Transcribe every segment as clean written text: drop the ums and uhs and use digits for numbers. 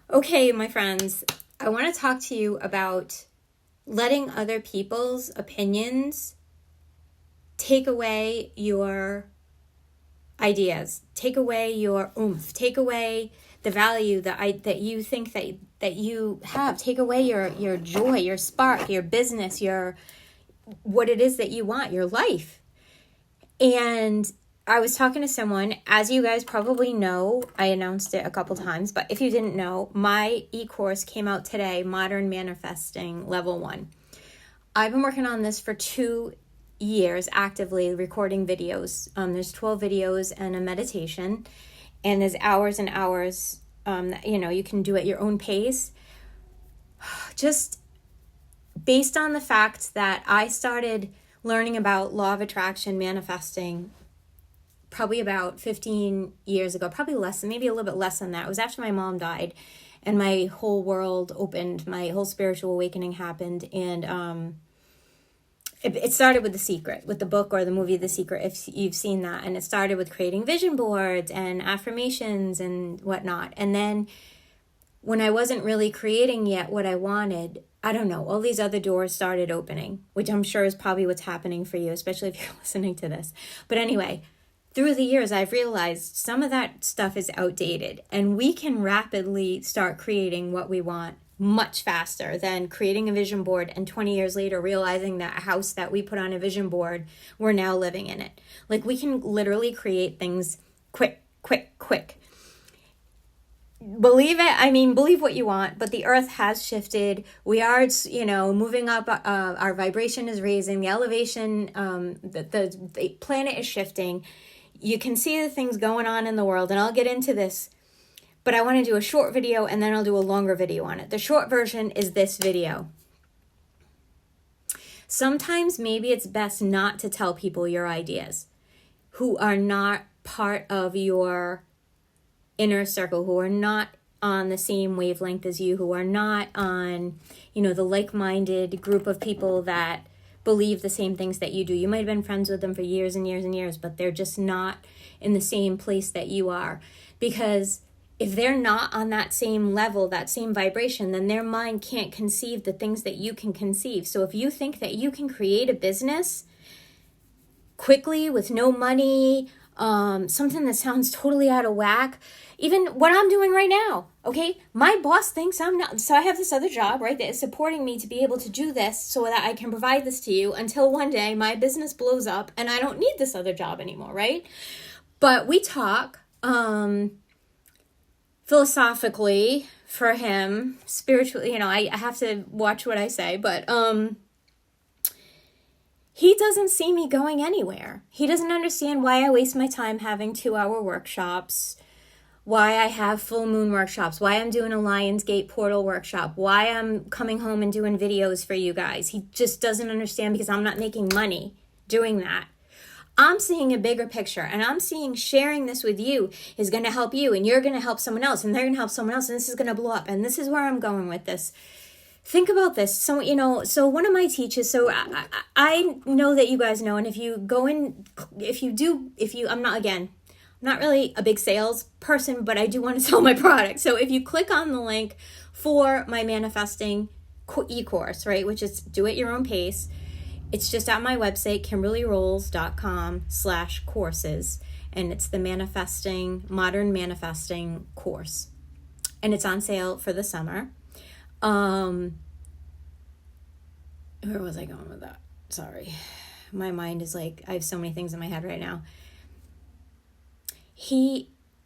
Okay, my friends, I want to talk to you about letting other people's opinions take away your ideas, take away your oomph, take away the value that you think that you have, take away your joy, your spark, your business, your what it is that you want, your life. And I was talking to someone, as you guys probably know, I announced it a couple times, but if you didn't know, my e-course came out today, Modern Manifesting Level 1. I've been working on this for 2 years, actively recording videos. There's 12 videos and a meditation, and there's hours and hours, you can do at your own pace. Just based on the fact that I started learning about law of attraction, manifesting, probably about 15 years ago, probably less, maybe a little bit less than that. It was after my mom died and my whole world opened, my whole spiritual awakening happened. And it started with The Secret, with the book or the movie The Secret, if you've seen that. And it started with creating vision boards and affirmations and whatnot. And then when I wasn't really creating yet what I wanted, I don't know, all these other doors started opening, which I'm sure is probably what's happening for you, especially if you're listening to this. But anyway, through the years, I've realized some of that stuff is outdated, and we can rapidly start creating what we want much faster than creating a vision board and 20 years later realizing that a house that we put on a vision board, we're now living in it. Like, we can literally create things quick. Believe it, believe what you want, but the earth has shifted. We are, moving up. Our vibration is raising, the elevation, the planet is shifting. You can see the things going on in the world, and I'll get into this, but I want to do a short video and then I'll do a longer video on it. The short version is this video. Sometimes maybe it's best not to tell people your ideas who are not part of your inner circle, who are not on the same wavelength as you, who are not on, the like-minded group of people that believe the same things that you do. You might have been friends with them for years and years and years, but they're just not in the same place that you are. Because if they're not on that same level, that same vibration, then their mind can't conceive the things that you can conceive. So if you think that you can create a business quickly with no money, something that sounds totally out of whack, even what I'm doing right now, okay? My boss thinks I'm not, so I have this other job, right, that is supporting me to be able to do this so that I can provide this to you until one day my business blows up and I don't need this other job anymore, right? But we talk, philosophically for him, spiritually, I have to watch what I say, but, he doesn't see me going anywhere. He doesn't understand why I waste my time having 2-hour workshops, why I have full moon workshops, why I'm doing a Lionsgate portal workshop, why I'm coming home and doing videos for you guys. He just doesn't understand because I'm not making money doing that. I'm seeing a bigger picture, and I'm seeing sharing this with you is going to help you, and you're going to help someone else, and they're going to help someone else, and this is going to blow up. And this is where I'm going with this. Think about this. So, so one of my teachers, so I know that you guys know, and if you go in, I'm not really a big sales person, but I do want to sell my product. So if you click on the link for my manifesting e-course, right, which is do at your own pace, it's just at my website, KimberlyRolls.com/courses, and it's the Modern Manifesting course, and it's on sale for the summer. Where was I going with that? Sorry. My mind is like, I have so many things in my head right now.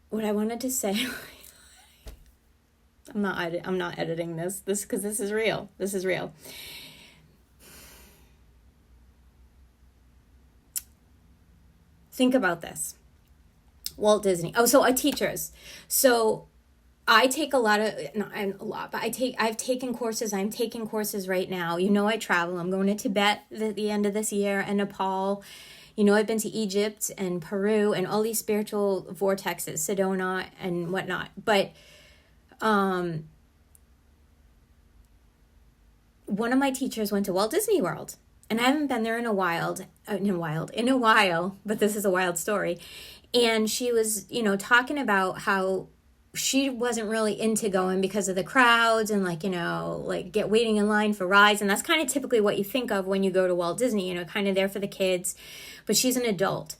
What I wanted to say, I'm not editing this because this is real. This is real. Think about this. Walt Disney. Oh, so our teachers. So I take I've taken courses. I'm taking courses right now. I travel. I'm going to Tibet at the end of this year and Nepal. I've been to Egypt and Peru and all these spiritual vortexes, Sedona and whatnot. But one of my teachers went to Walt Disney World, and I haven't been there in a while, but this is a wild story. And she was, talking about how she wasn't really into going because of the crowds and waiting in line for rides. And that's kind of typically what you think of when you go to Walt Disney, kind of there for the kids. But she's an adult.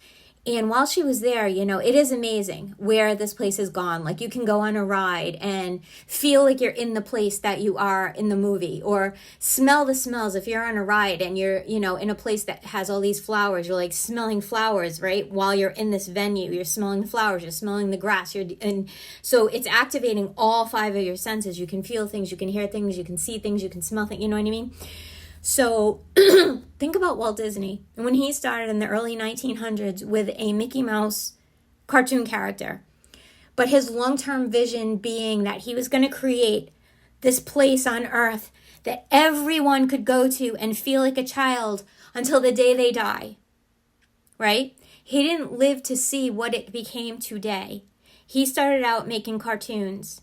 And while she was there, it is amazing where this place has gone. Like, you can go on a ride and feel like you're in the place that you are in the movie, or smell the smells. If you're on a ride and you're, in a place that has all these flowers, you're like smelling flowers, right? While you're in this venue, you're smelling the flowers, you're smelling the grass. And so it's activating all 5 of your senses. You can feel things, you can hear things, you can see things, you can smell things, you know what I mean? So think about Walt Disney when he started in the early 1900s with a Mickey Mouse cartoon character. But his long-term vision being that he was going to create this place on earth that everyone could go to and feel like a child until the day they die, right? He didn't live to see what it became today. He started out making cartoons.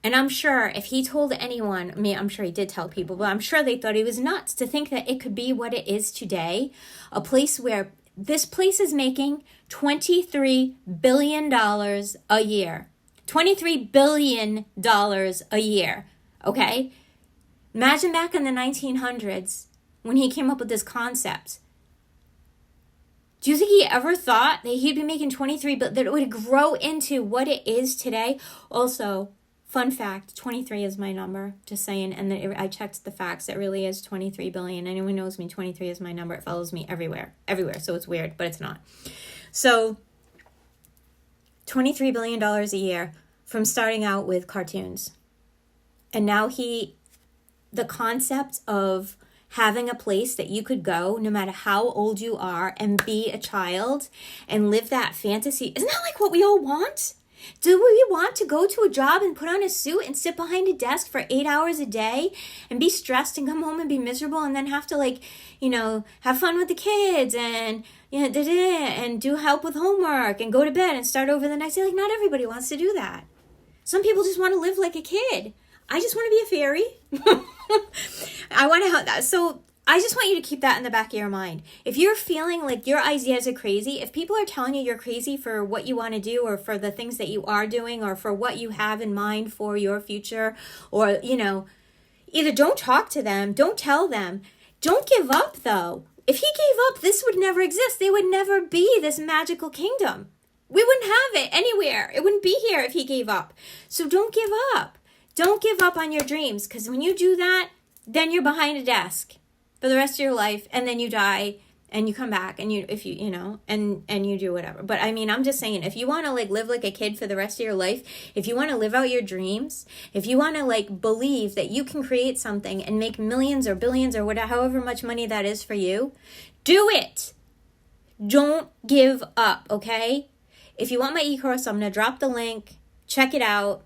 And I'm sure if he told anyone, I'm sure he did tell people, but I'm sure they thought he was nuts to think that it could be what it is today. A place where this place is making $23 billion a year. $23 billion a year, okay? Imagine back in the 1900s when he came up with this concept. Do you think he ever thought that he'd be making $23 billion, that it would grow into what it is today? Also, fun fact, 23 is my number, just saying. And I checked the facts. It really is 23 billion. Anyone knows me, 23 is my number. It follows me everywhere. So it's weird, but it's not. So $23 billion a year from starting out with cartoons. And now the concept of having a place that you could go no matter how old you are and be a child and live that fantasy. Isn't that like what we all want? Do we want to go to a job and put on a suit and sit behind a desk for 8 hours a day and be stressed and come home and be miserable and then have to have fun with the kids and and do help with homework and go to bed and start over the next day? Like, not everybody wants to do that. Some people just want to live like a kid. I just want to be a fairy. I want to help that. So I just want you to keep that in the back of your mind. If you're feeling like your ideas are crazy, if people are telling you you're crazy for what you want to do or for the things that you are doing or for what you have in mind for your future, or, either don't talk to them, don't tell them. Don't give up, though. If he gave up, this would never exist. There would never be this magical kingdom. We wouldn't have it anywhere. It wouldn't be here if he gave up. So don't give up. Don't give up on your dreams, because when you do that, then you're behind a desk for the rest of your life, and then you die and you come back and you do whatever. But I'm just saying, if you want to live like a kid for the rest of your life, if you want to live out your dreams, if you want to believe that you can create something and make millions or billions or whatever, however much money that is for you, do it. Don't give up, okay? If you want my e-course, I'm going to drop the link. Check it out.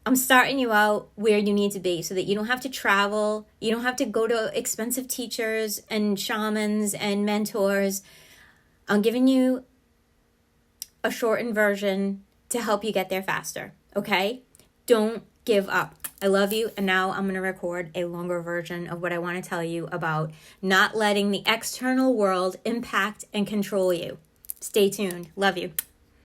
I'm starting you out where you need to be so that you don't have to travel. You don't have to go to expensive teachers and shamans and mentors. I'm giving you a shortened version to help you get there faster, okay? Don't give up. I love you. And now I'm going to record a longer version of what I want to tell you about not letting the external world impact and control you. Stay tuned. Love you.